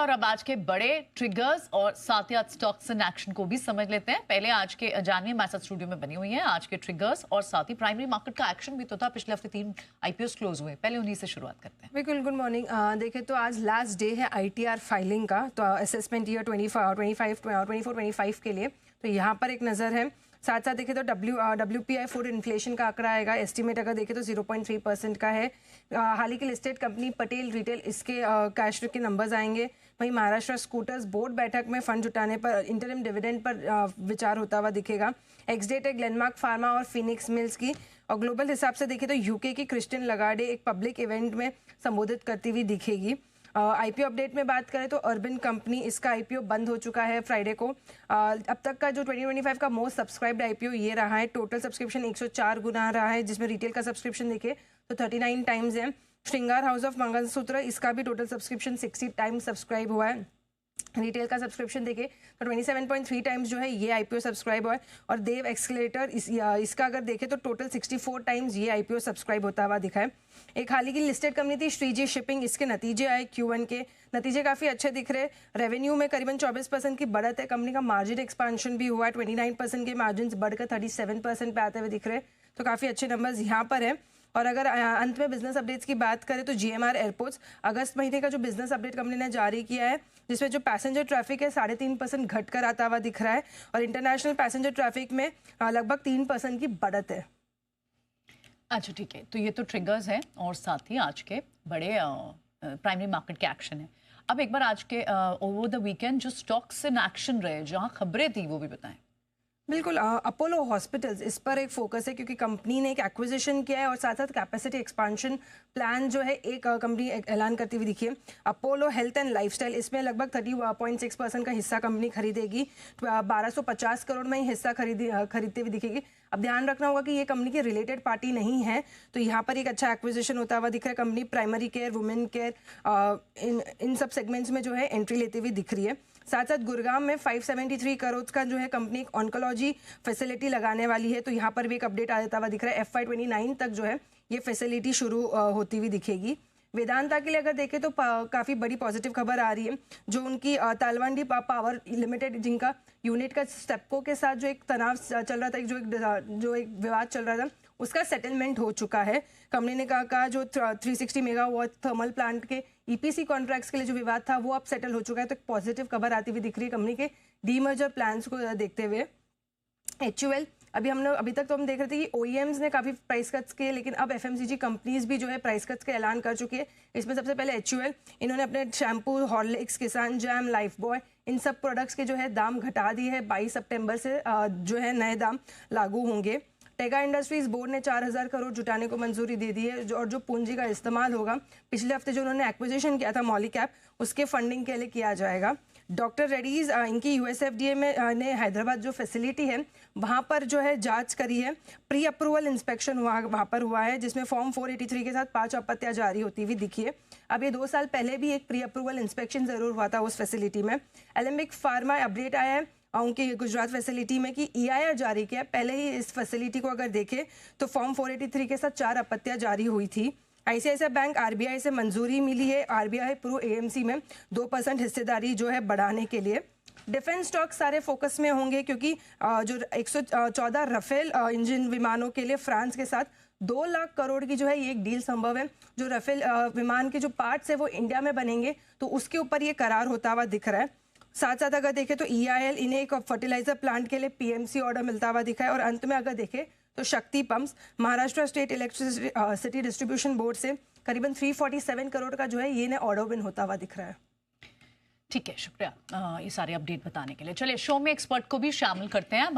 और अब आज के बड़े ट्रिगर्स और साथ ही स्टॉक्स इन एक्शन को भी समझ लेते हैं। पहले आज के जानवी हमारे साथ स्टूडियो में बनी हुई है। आज के ट्रिगर्स और साथ ही प्राइमरी मार्केट का एक्शन भी तो था। पिछले हफ्ते 3 आईपीओ क्लोज हुए, पहले उन्हीं से शुरुआत करते हैं। बिल्कुल, गुड मॉर्निंग। देखें तो आज लास्ट डे है आईटीआर फाइलिंग का, तो असेसमेंट ईयर 24-25 के लिए, तो यहाँ पर एक नज़र है। साथ साथ देखें तो WPI फूड इन्फ्लेशन का आंकड़ा आएगा। एस्टीमेट अगर देखें तो 0.3% का है। हाल ही की लिस्टेड कंपनी पटेल रिटेल, इसके कैश के नंबर्स आएंगे। वहीं महाराष्ट्र स्कूटर्स बोर्ड बैठक में फंड जुटाने पर इंटरिम डिविडेंड पर विचार होता हुआ दिखेगा। एक्स डेट है ग्लेनमार्क फार्मा और फिनिक्स मिल्स की। और ग्लोबल हिसाब से देखें तो यूके की क्रिस्टिन लगार्डे एक पब्लिक इवेंट में संबोधित करती हुई दिखेगी। आईपीओ अपडेट में बात करें तो अर्बन कंपनी, इसका आईपीओ बंद हो चुका है फ्राइडे को। अब तक का जो 2025 का मोस्ट सब्सक्राइब्ड आईपीओ ये रहा है। टोटल सब्सक्रिप्शन 104 गुना रहा है, जिसमें रिटेल का सब्सक्रिप्शन देखे तो 39 टाइम्स है। श्रृंगार हाउस ऑफ मंगलसूत्र, इसका भी टोटल सब्सक्रिप्शन 60 टाइम्स सब्सक्राइब हुआ है। रिटेल का सब्सक्रिप्शन देखे तो 27.3 टाइम्स जो है ये आईपीओ सब्सक्राइब हुआ है। और देव एक्सकेलेटर, इसका अगर देखें तो टोटल 64 टाइम्स ये आईपीओ सब्सक्राइब होता हुआ दिखा है। एक हाल ही की लिस्टेड कंपनी थी श्रीजी शिपिंग, इसके नतीजे आए Q1 के नतीजे काफ़ी अच्छे दिख रहे। रेवेन्यू में करीबन 24% की बढ़त है। कंपनी का मार्जिन एक्सपांशन भी हुआ है। 29% के मार्जिन बढ़कर 37% पे आते हुए दिख रहे, तो काफ़ी अच्छे नंबर्स यहाँ पर है। और अगर अंत में बिजनेस अपडेट्स की बात करें तो GMR एयरपोर्ट्स अगस्त महीने का जो बिजनेस अपडेट कंपनी ने जारी किया है, जिसमें जो पैसेंजर ट्रैफिक है 3.5% घट कर आता हुआ दिख रहा है। और इंटरनेशनल पैसेंजर ट्रैफिक में लगभग 3% की बढ़त है। अच्छा, ठीक है, तो ये तो ट्रिगर्स हैं और साथ ही आज के बड़े प्राइमरी मार्केट के एक्शन है। अब एक बार आज के ओवर द वीकेंड जो स्टॉक्स इन एक्शन रहे, जहाँ खबरें थी, वो भी बताएं। बिल्कुल, अपोलो हॉस्पिटल्स, इस पर एक फोकस है क्योंकि कंपनी ने एक एक्विजिशन किया है और साथ साथ कैपेसिटी एक्सपांशन प्लान जो है एक कंपनी ऐलान करती हुई दिखी है। अपोलो हेल्थ एंड लाइफस्टाइल, इसमें लगभग 30.6% का हिस्सा कंपनी खरीदेगी। 1250 करोड़ में ही हिस्सा खरीदते हुए दिखेगी। अब ध्यान रखना होगा कि ये कंपनी की रिलेटेड पार्टी नहीं है, तो यहाँ पर एक अच्छा एक्विजिशन होता हुआ दिख रहा है। Company primary care, women care, इन सब सेगमेंट्स में जो है एंट्री लेते हुए दिख रही है। साथ साथ गुड़गांव में 573 करोड़ का जो है कंपनी एक ऑन्कोलॉजी फैसिलिटी लगाने वाली है, तो यहाँ पर भी एक अपडेट आता हुआ दिख रहा है। FY 29 तक जो है ये फैसिलिटी शुरू होती हुई दिखेगी। वेदांता के लिए अगर देखें तो काफ़ी बड़ी पॉजिटिव खबर आ रही है। जो उनकी तालवंडी पावर लिमिटेड, जिनका यूनिट का स्टेपको के साथ जो एक तनाव चल रहा था, जो एक विवाद चल रहा था, उसका सेटलमेंट हो चुका है। कंपनी ने कहा जो 360 मेगावाट थर्मल प्लांट के EPC कॉन्ट्रैक्ट्स के लिए जो विवाद था वो अब सेटल हो चुका है, तो एक पॉजिटिव खबर आती हुई दिख रही है कंपनी के डीमर्जर प्लान्स को देखते हुए। HUL, अभी तक तो हम देख रहे थे कि OEMs ने काफ़ी प्राइस कट्स किए, लेकिन अब FMCG कंपनीज भी जो है प्राइस कट्स का ऐलान कर चुकी है। इसमें सबसे पहले HUL, इन्होंने अपने शैम्पू, हॉर्लिक्स, किसान जैम, लाइफ बॉय, इन सब प्रोडक्ट्स के जो है दाम घटा दिए हैं। 22 सितंबर से जो है नए दाम लागू होंगे। टेगा इंडस्ट्रीज बोर्ड ने 4000 करोड़ जुटाने को मंजूरी दे दी है, और जो पूंजी का इस्तेमाल होगा पिछले हफ्ते जो उन्होंने एक्विजिशन किया था मॉलिकैप, उसके फंडिंग के लिए किया जाएगा। डॉक्टर रेड्डीज, इनकी USFDA में ने हैदराबाद जो फैसिलिटी है वहाँ पर जो है जांच करी है। प्री अप्रूवल इंस्पेक्शन वहाँ पर हुआ है, जिसमें फॉर्म 483 के साथ 5 आपत्तियाँ जारी होती हुई दिखी है। अब ये 2 साल पहले भी एक प्री अप्रूवल इंस्पेक्शन जरूर हुआ था उस फैसिलिटी में। एलेम्बिक फार्मा अपडेट आया है उनकी गुजरात फैसिलिटी में कि EIR जारी किया। पहले ही इस फैसिलिटी को अगर देखें तो फॉर्म 483 के साथ 4 आपत्तियाँ जारी हुई थी। ICICI बैंक, RBI से मंजूरी मिली है RBI प्रो AMC में 2% हिस्सेदारी जो है बढ़ाने के लिए। डिफेंस स्टॉक सारे फोकस में होंगे क्योंकि जो 114 राफेल इंजन विमानों के लिए फ्रांस के साथ 2 लाख करोड़ की जो है ये एक डील संभव है। जो राफेल विमान के जो पार्ट्स है वो इंडिया में बनेंगे, तो उसके ऊपर ये करार होता हुआ दिख रहा है। साथ साथ अगर देखें तो EIL, इन्हें एक फर्टिलाइजर प्लांट के लिए PMC ऑर्डर मिलता हुआ दिखा है। और अंत में अगर देखें तो शक्ति pumps, Maharashtra state electricity distribution board से करीबन 347 करोड़ का जो है ये ऑर्डर विन होता हुआ दिख रहा है। ठीक है, शुक्रिया ये सारे अपडेट बताने के लिए। चलिए, शो में एक्सपर्ट को भी शामिल करते हैं।